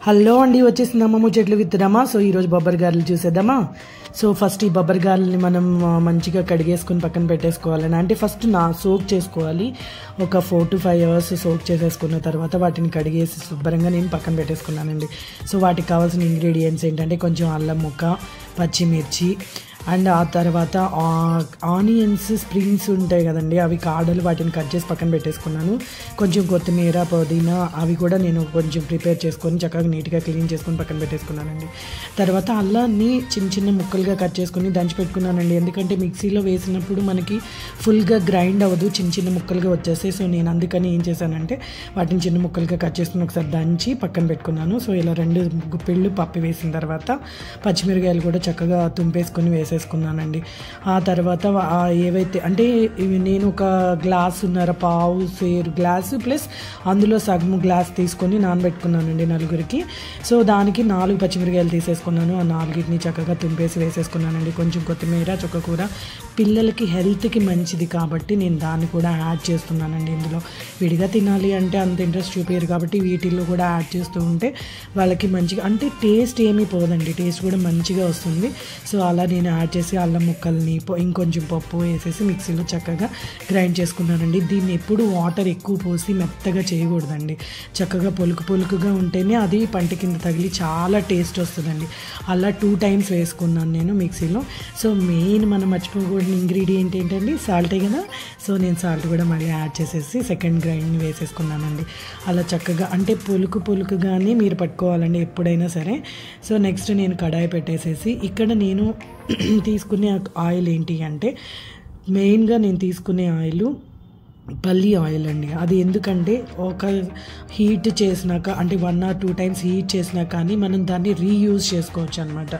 Hello అండి, వచ్చేసిందమ్మ ముచ్చట్లు with Rama. So ఈరోజు బొబ్బరి గారెలు చూసేద్దామా. సో ఫస్ట్ ఈ బొబ్బరి గారెల్ని మనం మంచిగా కడిగేసుకుని పక్కన పెట్టేసుకోవాలని, అంటే ఫస్ట్ సోక్ చేసుకోవాలి. ఒక 4 to 5 hours సోక్ చేసేసుకున్న తర్వాత వాటిని కడిగేసి శుభ్రంగా నేను పక్కన పెట్టేసుకున్నానండి. సో వాటికి కావాల్సిన ఇంగ్రీడియంట్స్ ఏంటంటే కొంచెం అల్లం ముక్క, పచ్చిమిర్చి, అండ్ ఆ తర్వాత ఆనియన్స్ స్ప్రింగ్స్ ఉంటాయి కదండి, అవి కాడలు, వాటిని కట్ చేసి పక్కన పెట్టేసుకున్నాను. కొంచెం కొత్తిమీర, పుదీనా అవి కూడా నేను కొంచెం ప్రిపేర్ చేసుకొని చక్కగా నీట్గా క్లీన్ చేసుకొని పక్కన పెట్టేసుకున్నానండి. తర్వాత అల్లాన్ని చిన్న చిన్న ముక్కలుగా కట్ చేసుకొని దంచి పెట్టుకున్నానండి. ఎందుకంటే మిక్సీలో వేసినప్పుడు మనకి ఫుల్గా గ్రైండ్ అవ్వదు, చిన్న చిన్న ముక్కలుగా వచ్చేస్తాయి. సో నేను అందుకని ఏం చేశానంటే వాటిని చిన్న ముక్కలుగా కట్ చేసుకుని ఒకసారి దంచి పక్కన పెట్టుకున్నాను. సో ఇలా 2 గుప్పిళ్ళు పప్పు వేసిన తర్వాత పచ్చిమిరకాయలు కూడా చక్కగా తుంపేసుకొని వేసేసుకున్నానండి. ఆ తర్వాత ఏవైతే అంటే నేను ఒక గ్లాసున్నర పావు సేరు గ్లాసు ప్లస్ అందులో సగం గ్లాస్ తీసుకొని నానబెట్టుకున్నానండి నలుగురికి. సో దానికి 4 పచ్చిమిరకాయలు తీసేసుకున్నాను. ఆ 4ని చక్కగా తుంపేసి వేసేసుకున్నానండి. కొంచెం కొత్తిమీర, చుక్కకూర, పిల్లలకి హెల్త్కి మంచిది కాబట్టి నేను దాన్ని కూడా యాడ్ చేస్తున్నానండి. ఇందులో విడిగా తినాలి అంటే అంత ఇంట్రెస్ట్ చూపించారు కాబట్టి వీటిల్లో కూడా యాడ్ చేస్తూ ఉంటే వాళ్ళకి మంచిగా, అంటే టేస్ట్ ఏమీ పోదండి, టేస్ట్ కూడా మంచిగా వస్తుంది. సో అలా నేను యాడ్ చేసి అల్లం ముక్కల్ని ఇంకొంచెం పప్పు వేసేసి మిక్సీలో చక్కగా గ్రైండ్ చేసుకున్నానండి. దీన్ని ఎప్పుడు వాటర్ ఎక్కువ పోసి మెత్తగా చేయకూడదండి, చక్కగా పొలుకుగా ఉంటేనే అది పంట కింద తగిలి చాలా టేస్ట్ వస్తుందండి. అలా 2 times వేసుకున్నాను నేను మిక్సీలో. సో మెయిన్ మనం మర్చిపోకూడని ఇంగ్రీడియంట్ ఏంటండి, సాల్టే కదా. సో నేను సాల్ట్ కూడా మళ్ళీ యాడ్ చేసేసి సెకండ్ గ్రైండ్ వేసేసుకున్నానండి. అలా చక్కగా అంటే పొలుకుగానే మీరు పట్టుకోవాలండి ఎప్పుడైనా సరే. సో నెక్స్ట్ నేను కడాయి పెట్టేసేసి ఇక్కడ నేను తీసుకునే ఆయిల్ ఏంటి అంటే మెయిన్గా నేను తీసుకునే ఆయిల్ పల్లి ఆయిల్ అండి. అది ఎందుకంటే ఒక హీట్ చేసినాక అంటే 1 or 2 times హీట్ చేసినా కానీ మనం దాన్ని రీయూజ్ చేసుకోవచ్చు అనమాట.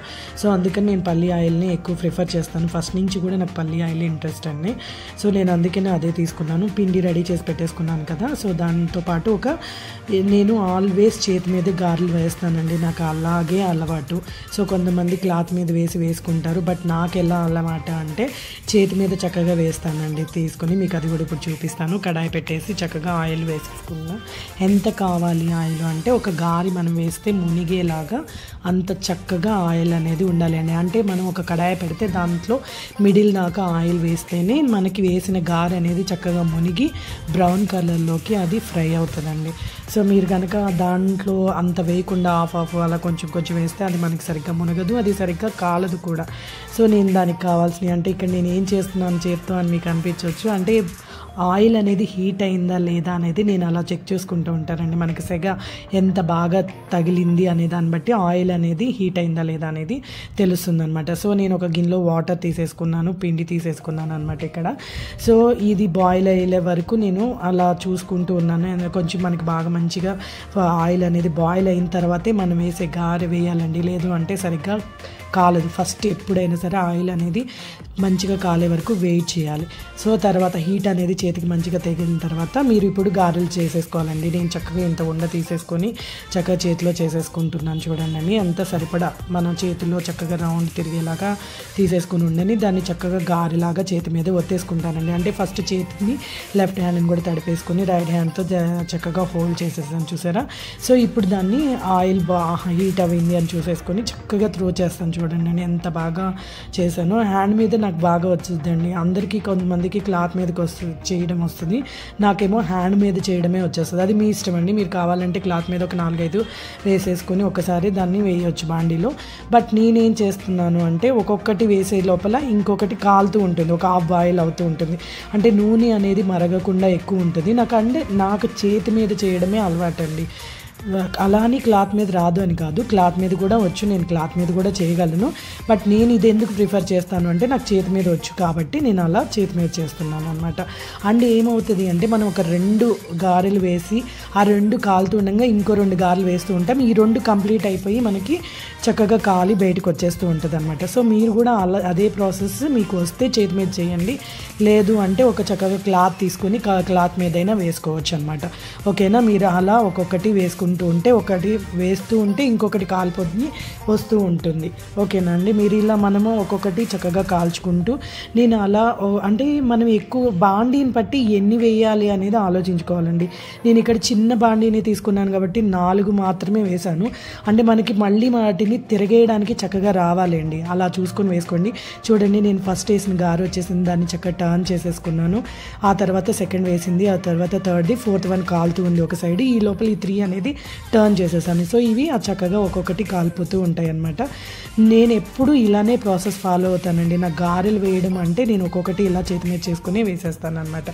సో అందుకని నేను పల్లి ఆయిల్ని ఎక్కువ ప్రిఫర్ చేస్తాను. ఫస్ట్ నుంచి కూడా నాకు పల్లి ఆయిల్ ఇంట్రెస్ట్ అండి. సో నేను అందుకనే అదే తీసుకున్నాను. పిండి రెడీ చేసి పెట్టేసుకున్నాను కదా. సో దాంతోపాటు నేను ఆల్వేస్ చేతి మీద గారెలు వేస్తానండి, నాకు అలాగే అలవాటు. సో కొంతమంది క్లాత్ మీద వేసుకుంటారు, బట్ నాకు ఎలా అలవాటు అంటే చేతి మీద చక్కగా వేస్తానండి. తీసుకొని మీకు అది కూడా ఇప్పుడు చూపిస్తాను. కడాయి పెట్టేసి చక్కగా ఆయిల్ వేసేసుకుందాం. ఎంత కావాలి ఆయిల్ అంటే ఒక గారి మనం వేస్తే మునిగేలాగా అంత చక్కగా ఆయిల్ అనేది ఉండాలి అండి. అంటే మనం ఒక కడాయి పెడితే దాంట్లో మిడిల్ దాకా ఆయిల్ వేస్తేనే మనకి వేసిన గారి అనేది చక్కగా మునిగి బ్రౌన్ కలర్లోకి అది ఫ్రై అవుతుందండి. సో మీరు కనుక దాంట్లో అంత వేయకుండా హాఫ్ అలా కొంచెం వేస్తే అది మనకి సరిగ్గా మునగదు, అది సరిగ్గా కాలదు కూడా. సో నేను దానికి కావాల్సినవి అంటే ఇక్కడ నేను ఏం చేస్తున్నాను చేత్తో అని మీకు అనిపించవచ్చు, అంటే ఆయిల్ అనేది హీట్ అయిందా లేదా అనేది నేను అలా చెక్ చేసుకుంటూ ఉంటానండి. మనకి సెగ ఎంత బాగా తగిలింది అనే దాన్ని బట్టి ఆయిల్ అనేది హీట్ అయిందా లేదా అనేది తెలుస్తుంది అనమాట. సో నేను ఒక గిన్నెలో వాటర్ తీసేసుకున్నాను, పిండి తీసేసుకున్నాను అనమాట ఇక్కడ. సో ఇది బాయిల్ అయ్యే వరకు నేను అలా చూసుకుంటూ ఉన్నాను. కొంచెం మనకి బాగా మంచిగా ఆయిల్ అనేది బాయిల్ అయిన తర్వాతే మనం వేసే గారె వేయాలండి, లేదు అంటే సరిగ్గా కాలదు. ఫస్ట్ ఎప్పుడైనా సరే ఆయిల్ అనేది మంచిగా కాలే వరకు వెయిట్ చేయాలి. సో తర్వాత హీట్ అనేది చేతికి మంచిగా తెగిన తర్వాత మీరు ఇప్పుడు గారెలు చేసేసుకోవాలండి. నేను చక్కగా ఇంత ఉండ తీసేసుకొని చక్కగా చేతిలో చేసేసుకుంటున్నాను చూడండి. అంత సరిపడా మన చేతిలో చక్కగా రౌండ్ తిరిగేలాగా తీసేసుకుని ఉండని దాన్ని చక్కగా గారెలాగా చేతి మీద ఒత్తేసుకుంటానండి. అంటే ఫస్ట్ చేతిని లెఫ్ట్ హ్యాండ్ని కూడా తడిపేసుకొని రైట్ హ్యాండ్తో చక్కగా హోల్డ్ చేసేసాను చూసారా. సో ఇప్పుడు దాన్ని ఆయిల్ హీట్ అయింది అని చూసేసుకొని చక్కగా త్రో చేస్తాను చూడండి. నేను ఎంత బాగా చేశాను. హ్యాండ్ మీద నాకు బాగా వచ్చుద్దండి. అందరికీ కొంతమందికి క్లాత్ మీదకి చేయడం వస్తుంది, నాకేమో హ్యాండ్ మీద చేయడమే వచ్చేస్తుంది. అది మీ ఇష్టం అండి. మీరు కావాలంటే క్లాత్ మీద ఒక 4-5 వేసేసుకొని ఒకసారి దాన్ని వేయవచ్చు బాండీలో. బట్ నేనేం చేస్తున్నాను అంటే ఒక్కొక్కటి వేసే లోపల ఇంకొకటి కాలుతూ ఉంటుంది, ఒక హాఫ్ బాయిల్ అవుతూ ఉంటుంది. అంటే నూనె అనేది మరగకుండా ఎక్కువ ఉంటుంది. నాకు చేతి మీద చేయడమే అలవాటు అండి. అలా అని క్లాత్ మీద రాదు అని కాదు, క్లాత్ మీద కూడా వచ్చు, నేను క్లాత్ మీద కూడా చేయగలను. బట్ నేను ఇది ఎందుకు ప్రిఫర్ చేస్తాను అంటే నాకు చేతి మీద వచ్చు కాబట్టి నేను అలా చేతి మీద చేస్తున్నాను అనమాట. అండ్ ఏమవుతుంది అంటే మనం ఒక 2 గారెలు వేసి ఆ 2 కాలుతూ ఉండగా ఇంకో 2 గారెలు వేస్తూ ఉంటాం. ఈ 2 కంప్లీట్ అయిపోయి మనకి చక్కగా కాలి బయటకు వచ్చేస్తూ ఉంటుంది అనమాట. సో మీరు కూడా అదే ప్రాసెస్ మీకు వస్తే చేతి మీద చేయండి, లేదు అంటే ఒక చక్కగా క్లాత్ తీసుకొని క్లాత్ మీదైనా వేసుకోవచ్చు అనమాట. ఓకేనా. మీరు అలా ఒక్కొక్కటి వేసుకుంటూ చేసుకుంటూ ఉంటే ఒకటి వేస్తూ ఉంటే ఇంకొకటి కాలిపోతుంది వస్తూ ఉంటుంది. ఓకేనా అండి. మీరు ఇలా మనము ఒక్కొక్కటి చక్కగా కాల్చుకుంటూ నేను అలా అంటే మనం ఎక్కువ బాండీని బట్టి ఎన్ని వేయాలి అనేది ఆలోచించుకోవాలండి. నేను ఇక్కడ చిన్న బాండీని తీసుకున్నాను కాబట్టి 4 మాత్రమే వేశాను. అంటే మనకి మళ్ళీ వాటిని తిరగేయడానికి చక్కగా రావాలండి. అలా చూసుకొని వేసుకోండి. చూడండి నేను ఫస్ట్ వేసిన గారు వచ్చేసింది, దాన్ని చక్కగా టర్న్ చేసేసుకున్నాను. ఆ తర్వాత సెకండ్ వేసింది, ఆ తర్వాత థర్డ్ది, ఫోర్త్ వన్ కాలుతూ ఉంది ఒక సైడ్. ఈ లోపల ఈ 3 అనేది టర్న్ చేసేసాను. సో ఇవి చక్కగా ఒక్కొక్కటి కాలిపోతూ ఉంటాయి అన్నమాట. నేను ఎప్పుడు ఇలానే ప్రాసెస్ ఫాలో అవుతానండి. నా గారెలు వేయడం అంటే నేను ఒక్కొక్కటి ఇలా చేతి మీద చేసుకుని వేసేస్తాను అనమాట.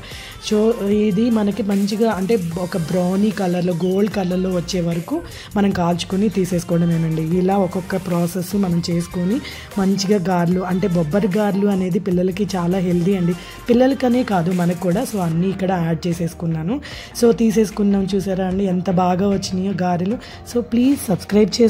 సో ఇది మనకి మంచిగా అంటే ఒక బ్రౌనీ కలర్లో గోల్డ్ కలర్లో వచ్చే వరకు మనం కాల్చుకొని తీసేసుకోవడమేనండి. ఇలా ఒక్కొక్క ప్రాసెస్ మనం చేసుకొని మంచిగా గారెలు అంటే బొబ్బరి గారెలు అనేది పిల్లలకి చాలా హెల్దీ అండి. పిల్లలకనే కాదు మనకు కూడా. సో అన్నీ ఇక్కడ యాడ్ చేసేసుకున్నాను. సో తీసేసుకున్నాం. చూసారా అండి ఎంత బాగా వచ్చినాయో గారెలు. సో ప్లీజ్ సబ్స్క్రైబ్ చేసుకోండి.